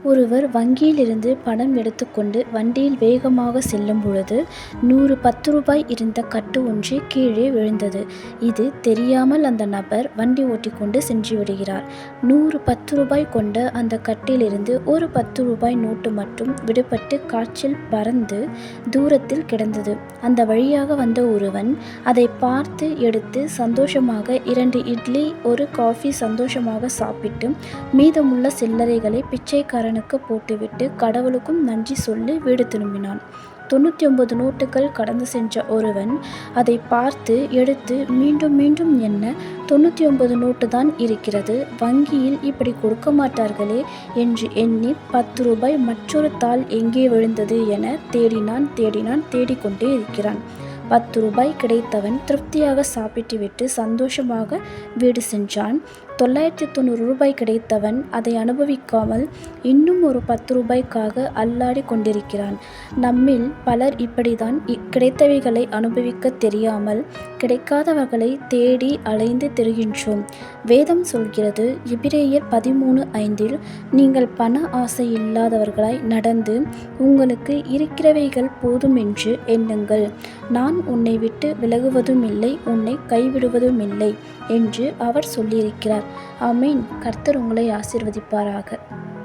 ஒருவர் வங்கியிலிருந்து பணம் எடுத்துக்கொண்டு வண்டியில் வேகமாக செல்லும் பொழுது 100 ரூபாய் இருந்த கட்டு ஒன்று கீழே விழுந்தது. இது தெரியாமல் அந்த நபர் வண்டி ஓட்டிக்கொண்டு சென்று விடுகிறார். 100 ரூபாய் கொண்ட அந்த கட்டிலிருந்து ஒரு ரூபாய் நோட்டு மட்டும் விடுபட்டு காற்றில் பறந்து தூரத்தில் கிடந்தது. அந்த வழியாக வந்த ஒருவன் அதை பார்த்து எடுத்து சந்தோஷமாக 2 இட்லி 1 காஃபி சந்தோஷமாக சாப்பிட்டு மீதமுள்ள சில்லறைகளை பிச்சைக்காரனுக்கு போட்டுவிட்டு கடவுளுக்கும் நன்றி சொல்லி வீடு திரும்பினான். 99 நோட்டுகள் கடந்து சென்ற ஒருவன் அதை பார்த்து எடுத்து மீண்டும் மீண்டும் எண்ண 99 நோட்டு தான் இருக்கிறது, வங்கியில் இப்படி கொடுக்க மாட்டார்களே என்று எண்ணி 10 ரூபாய் மற்றொரு தாள் எங்கே விழுந்தது என தேடிக்கொண்டே இருக்கிறான். 10 ரூபாய் கிடைத்தவன் திருப்தியாக சாப்பிட்டுவிட்டு சந்தோஷமாக வீடு சென்றான். 990 ரூபாய் கிடைத்தவன் அதை அனுபவிக்காமல் இன்னும் ஒரு 10 ரூபாய்க்காக அல்லாடி கொண்டிருக்கிறான். நம்மில் பலர் இப்படிதான் கிடைத்தவைகளை அனுபவிக்க தெரியாமல் கிடைக்காதவர்களை தேடி அலைந்து திரிகின்றோம். வேதம் சொல்கிறது, எபிரேயர் 13:5, நீங்கள் பண ஆசை இல்லாதவர்களாய் நடந்து உங்களுக்கு இருக்கிறவைகள் போதும் என்று எண்ணுங்கள். நான் உன்னை விட்டு விலகுவதும் இல்லை, உன்னை கைவிடுவதும் இல்லை என்று அவர் சொல்லியிருக்கிறார். ஆமீன். கர்த்தர் உங்களை ஆசீர்வதிப்பாராக.